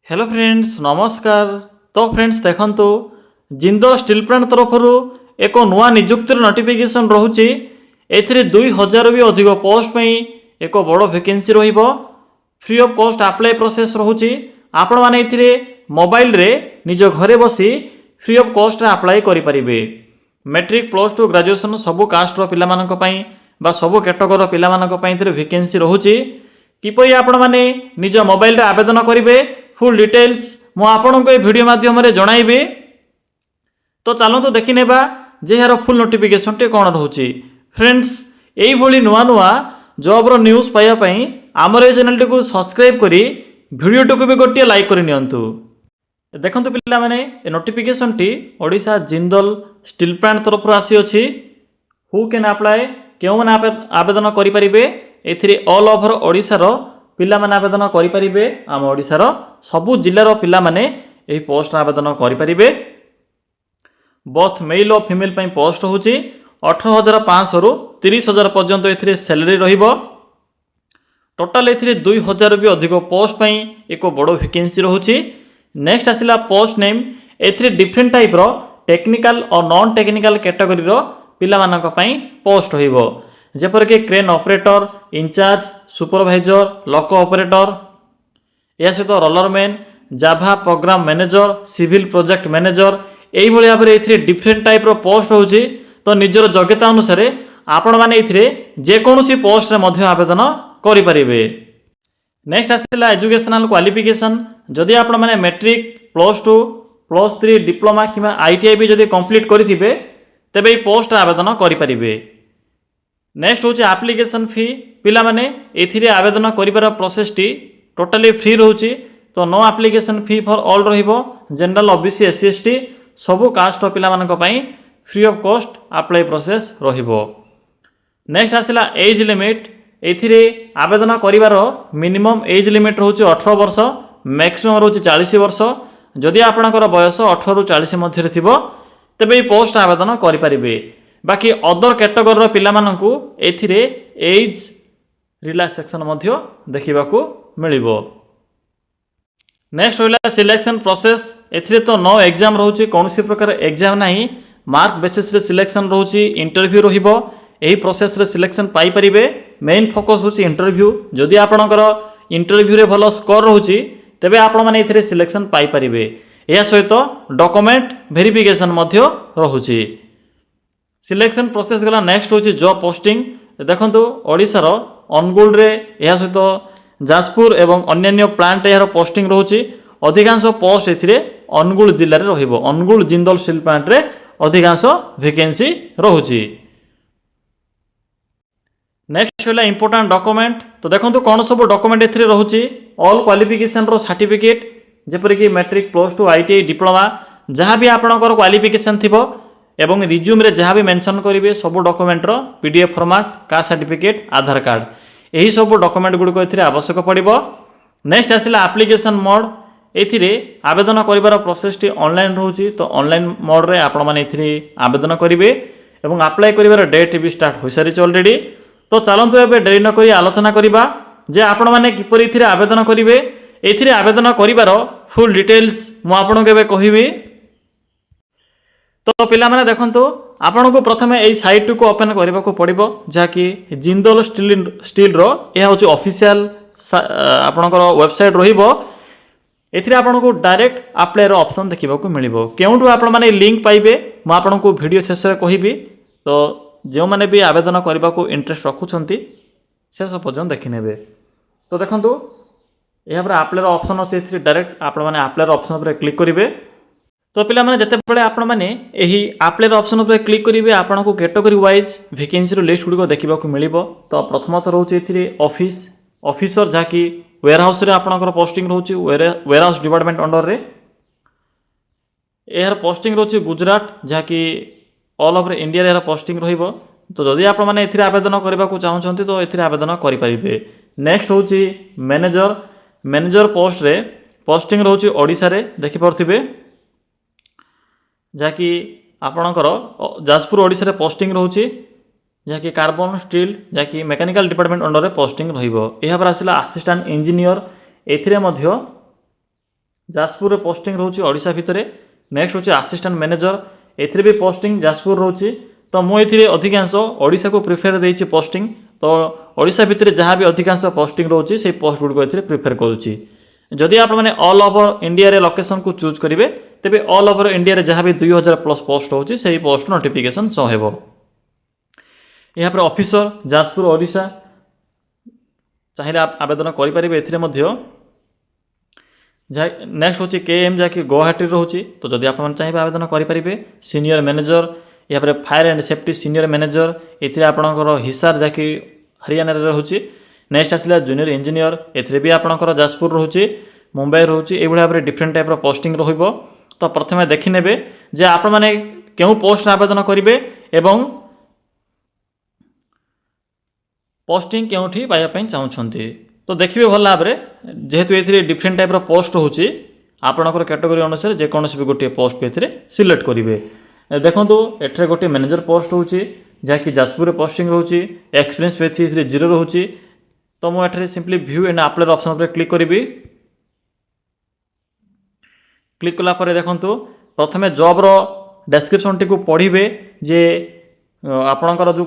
Hello friends नमस्कार। तो friends देखंतु जिंदल स्टील प्लांट तरफ एक नुआ नियुक्तिर नोटिफिकेशन रोचे। एथिरे 2000 भी अधिक पोस्ट में एक बड़ वैकेंसी रहिबो। Free of cost apply process रोचे। आपण माने एथिरे मोबाइल रे निज घरे बसी फ्री ऑफ कॉस्ट अप्लाई करि परिबे। मैट्रिक प्लस टू ग्रेजुएशन सबु कास्ट रो पिला मानक पई बा सबु कैटेगरी पिला मानक पई एथिरे वैकेंसी रोचे। किपरि आपण माने निज मोबाइल रे आवेदन करिवे फुल डिटेल्स मु आपन को वीडियो माध्यम रे जणाइबे। तो चलतु देखि नेबा जे यार फुल नोटिफिकेशन टे कोन रहउची। फ्रेंड्स एई भली नुआ नुआ जॉब रो न्यूज़ पाया पई हमर ए चैनल को सब्सक्राइब करी वीडियो को भी गोटे लाइक करि नियंतु। देखंतु पिला माने ए नोटिफिकेशन टी ओडिशा जिंदल स्टील प्लांट तरफ आसी अछि। हु कैन अप्लाई केउ माने आवेदन करि परिबे। एथिरे ऑल ओवर ओडिशा रो पिला माने आवेदन करि परिबे। आम ओडिशा रो सबु जिल्ला रो पिला माने एही पोस्ट आवेदन करि परिबे। बोथ मेल और फीमेल पई पोस्ट होची। 18,500 रु 30,000 पर्यंत एथिरे सैलरी रहिबो। टोटल एथिरे 2000 भी अधिक पोस्ट पई एक बड़ो वैकेंसी रहउची। नेक्स्ट आसिला पोस्ट नेम। एथिरे डिफरेंट टाइप रो टेक्निकल और नॉन टेक्निकल कैटेगरी रो पिला मानक पई पोस्ट होइबो। जेपर के crane operator, in charge, supervisor, loco operator, या सहित रोलरमैन, जाभा programme manager, civil project manager AE भली भाबरे एथिरे डिफरेंट टाइप रो पोस्ट होउची। तो निजर योग्यता अनुसार आपण माने एथिरे जे कोनोसी पोस्ट रे मध्य आवेदन करि परिबे। नेक्स्ट आसिला एजुकेशनल क्वालिफिकेशन। जदि आपण माने matric plus two plus 3 diploma किबा आईटीआई भी जदि कंप्लीट करिथिबे तबे ए पोस्ट आवेदन करि परिबे। नेक्स्ट होची एप्लिकेशन फी। पिला माने एथिरे आवेदन करिबार प्रोसेस टी टोटली फ्री रहउची। तो no application fee for all रहिबो। जनरल ओबीसी एससी एसटी सबु कास्ट पिला मानक पई free of cost apply process रहिबो। नेक्स्ट आसिला एज लिमिट। एथिरे आवेदन करिबार मिनिमम एज लिमिट रहउची 18 वर्ष, मैक्सिमम रहउची 40 वर्ष। जदि आपनकर बयस 18 रु 40 मध्य रे थिबो तबे ए पोस्ट आवेदन करि परिबे। बाकी अदर कैटेगरी रो पिला मानकू एथिरे एज रिलैक्सेशन मध्य देखिबाकू मिलिबो। नेक्स्ट होइला सिलेक्शन प्रोसेस। एथिरे तो नो एग्जाम रहउची, कोनोसी प्रकार एग्जाम नाही। मार्क बेसिस रे सिलेक्शन रहउची। इंटरव्यू रहिबो। एही प्रोसेस रे सिलेक्शन पाई परिबे। मेन फोकस होची इंटरव्यू। जदि आपनकर इंटरव्यू रे भलो स्कोर रहउची तबे आपण माने एथिरे सिलेक्शन पाई परिबे। एया सहित डॉक्यूमेंट वेरिफिकेशन मध्य रहउची। सिलेक्शन प्रोसेस गला। नेक्स्ट होची जॉब पोस्टिंग। देखंतु ओडिसा रो अनुगुल रे एया सहित जाजपुर एवं अन्यान्य प्लांट यार पोस्टिंग रहउची। अधिकांश पोस्ट एथिरे अनुगुल जिल्ला रे रहिबो। अनुगुल जिंदल स्टील प्लांट रे अधिकांश वैकेंसी रहउची। नेक्स्ट होला इंपोर्टेंट डॉक्यूमेंट। तो देखंतु कोन सब डॉक्यूमेंट एथिरे रहउची। ऑल क्वालिफिकेशन रो सर्टिफिकेट जेपर कि matric plus two ITI diploma जहां भी आपनकर क्वालिफिकेशन थिबो एवं रिज्यूम रे जहां भी मेंशन करिवे सब डॉक्यूमेंट रो PDF format, caste certificate, Aadhaar card एही सब डॉक्यूमेंट गुडी को एथिरे आवश्यक पड़िबो। नेक्स्ट आसिला एप्लिकेशन मोड। एथिरे आवेदन करिवार प्रोसेस टी ऑनलाइन रहउची। तो ऑनलाइन मोड रे आपण माने एथिरे आवेदन करिवे एवं अप्लाई करिवार डेट भी स्टार्ट होई सारिछ ऑलरेडी। तो चलंतु एबे देरी न करी आलोचना करिबा जे आपण माने किपरि एथिरे आवेदन करिवे। एथिरे आवेदन करिवार फुल डिटेल्स मु आपन केबे कहिबी। तो पिला माने देखंतु आपण को प्रथमे एई साइट को ओपन करबा को पड़िबो जाकी जिंदल स्टील रो एहा होची ऑफिशियल आपनकर वेबसाइट रहिबो। एथिरे आपण को डायरेक्ट अप्लाई रो ऑप्शन देखिबा को मिलिबो। केउंटु आपण माने लिंक पाइबे मु आपण को वीडियो शेष रे कहिबी। तो जो माने भी आवेदन करबा को इंटरेस्ट रखुछंती शेष पर्यंत देखि नेबे। तो देखंतु एहा पर अप्लाई रो ऑप्शन अछि। एथिरे डायरेक्ट आपण माने अप्लाई रो ऑप्शन पर क्लिक करिवे। तो पिला माने जते बेले आपण माने एही अप्लाई ऑप्शन पर क्लिक करिवे आपण को कैटेगरी वाइज वैकेंसी रो लिस्ट गुडी को देखिबा को मिलिबो। तो प्रथमत रहउची एथिरे ऑफिसर जाकी वेयर हाउस रे आपणकर पोस्टिंग रहउची। वेयर हाउस डिपार्टमेंट अंडर रे एहर पोस्टिंग रहउची गुजरात जाकी ऑल ओवर इंडिया रे एहर पोस्टिंग रहिबो। तो जदि आपण माने एथिरे आवेदन करबा को चाहउछंती तो एथिरे आवेदन करि परिबे। नेक्स्ट होची मैनेजर पोस्ट रे पोस्टिंग रहउची ओडिसा रे देखि परथिबे जाकी आपणकर जाजपुर ओडिसा रे पोस्टिंग रहउची जाकी कार्बन स्टील जाकी मेकानिकल डिपार्टमेंट अंडर रे पोस्टिंग रहिबो। एहा पर आसिला असिस्टेंट इंजीनियर एथिरे मध्य जाजपुर पोस्टिंग रोचे ओडिशा भितर। नेक्स्ट होची असिस्टेंट मैनेजर, एथिरे भी पोस्टिंग जाजपुर रोचे। तो मुझे अधिकांश ओडिशा को प्रिफर देइछि पोस्टिंग। तो ओडिशा भितर जहाँ भी अधिकांश पोस्टिंग रोचे से पोस्ट गुड़ को प्रिफर करुच्ची। जदि आप मैंने ऑल ओवर इंडिया रे लोकेशन को चूज करेंगे तेबे ऑल ओवर इंडिया रे जहाँ भी 2000 प्लस पोस्ट होची से पोस्ट नोटिफिकेशन शो हेबो। यहाँ पर ऑफिसर जाजपुर ओडिशा चाहिए आप आवेदन करेंगे एथिरे मध्य। नेक्स्ट होची केएम जहाँकि गुवाहाटी रोचे। तो जदि आप चाहिए आवेदन करेंगे। सीनियर मैनेजर, यहाँ पर fire and safety senior manager, ये आपणकर हिसार जहाँकि हरियाणा रोचे। नेक्स्ट आसला जूनियर इंजीनियर, एथिरे भी आपणकर जाजपुर रोचे, मुंबई रोचे। ये भाव में डिफरेंट टाइप पोस्टिंग रहिबो। तो प्रथमे देखिने जे आपण माने केउ पोस्ट आवेदन करेंगे एवं पोस्टिंग केउठी पाइबा पई चाहुछंती। तो देखिए भल भाव में जेहेतु ये डिफरेंट टाइप पोस्ट होची आपणकर कैटेगरी अनुसार जेकोसी भी गोटे पोस्ट को ये सिलेक्ट करेंगे। देखो एठरे गोटे मैनेजर पोस्ट होची जहाँकि जाजपुर पोस्टिंग रोची। एक्सपीरियंस बेसिस 0 रोची। तो मुझे simply view and apply option पर क्लिक करी। क्लिक कलापर देखो प्रथमे जॉब रो डेस्क्रिप्शन टी को पढ़े जे आपणकर जो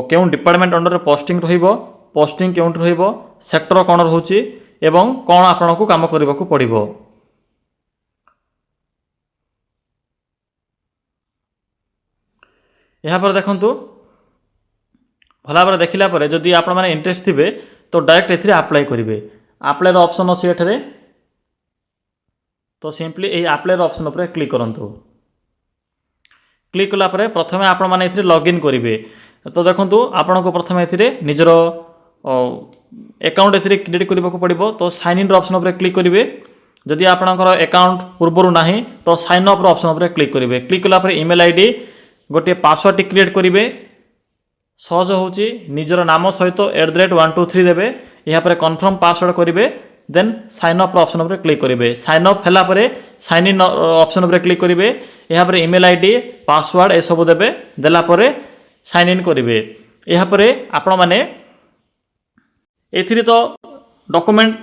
केउं डिपार्टमेंट अंडर पोस्टिंग रहिबो, पोस्टिंग केउंट रहिबो, सेक्टर कौन रोची एवं कौन आपण को काम करने को पड़ो। यहाँ पर देखो भल भाव देखला जदि आप इंटरेस्ट थे तो डायरेक्ट ए अप्लाई करेंगे। अप्लाई ऑप्शन अच्छे एठरे। तो सिंपली ये अप्लाई ऑप्शन पर क्लिक करंतु। क्लिक कलापर प्रथमे आपण मैंने ये लॉगिन करेंगे। तो देखो आपन को प्रथम ए निजर अकाउंट ए क्रिएट करने को पड़ो। तो साइन इन ऑप्शन पर क्लिक करेंगे। जदि आपणकर अकाउंट पूर्वर ना तो साइन अप ऑप्शन पर क्लिक करेंगे। क्लिक कलापर ईमेल आईडी गोटे पासवर्ड टी क्रिएट करेंगे। सहज होची निजर नाम सहित @123 देवे। यहाँ पर कन्फर्म पासवर्ड करेंगे। देन साइन अप ऑप्शन पर क्लिक करेंगे। साइन अप हैला परे साइन इन ऑप्शन पर क्लिक करेंगे। यहाँ पर ईमेल आईडी पासवर्ड ए सब देवे। देला परे साइन इन करेंगे। यहाँ पर आपण माने एथिरे तो डॉक्यूमेंट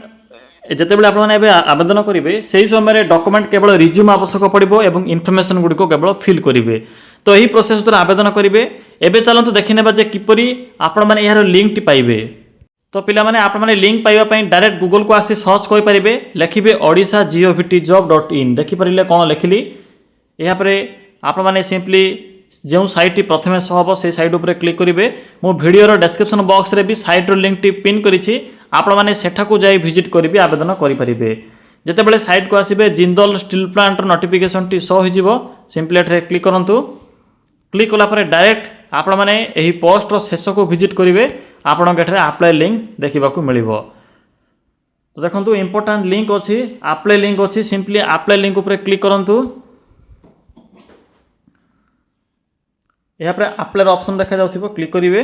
जितेबाला आपने आवेदन करेंगे से समय डॉक्यूमेंट केवल रिज्यूम आवश्यक पड़ो और इनफॉरमेशन गुड़िक केवल फिल करेंगे। तो यही प्रोसेस द्वारा आवेदन करेंगे। एबे चलते देखने जे किपरि आपण माने यार लिंक टी पाइबे। तो पिला माने आपण माने लिंक पाइबा पई डायरेक्ट गूगल को आसी सर्च कर पारिबे। लिखिबे odisha.gov.in। देखि परिले कोन लिखिली। यहाँ पर आपण माने सिंपली जो साइट प्रथमे हम से साइट उपर क्लिक करेंगे। मो वीडियो डिस्क्रिप्शन बॉक्स रे भी साइट लिंक टी पिन करिछि। आपण माने सेठाकू जाई विजिट करिवे आवेदन करि परिबे। जेतेबेले साइट को आसीबे जिंदल स्टील प्लांट नोटिफिकेशन टी शो होइजिवो। सिंपली एठरे क्लिक करंतु। क्लिक कला पर डायरेक्ट आपण माने एही पोस्ट रो शेष को विजिट करेंगे। आपण के अप्लाई लिंक देखा मिलिबो। तो देखो इंपोर्टेंट लिंक अच्छी अप्लाई लिंक अच्छी। सिंपली अप्लाई लिंक उपर क्लिक करंतु। यहाँ पर अप्लाई ऑप्शन देखा जाउथिबो। क्लिक करेंगे।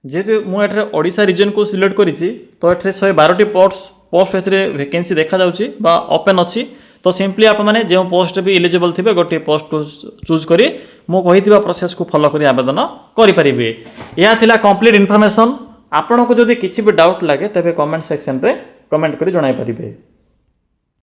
जेहेतु मुझे ओडिशा रीजन को सिलेक्ट करिछि तो ये 112 पोस्ट ए वैकेंसी देखा जाउछि बा ओपन अच्छी। तो सिंपली आप मैंने जो पोस्ट भी इलिजिबल थे गोटे पोस्ट को चूज करी मो कही प्रोसेस को फॉलो करी आवेदन करेंगे। यह थिला कंप्लीट इनफॉरमेशन। आपन को जदि किसी भी डाउट लगे तेरे कमेंट सेक्शन रे कमेंट करी जणाई परिबे।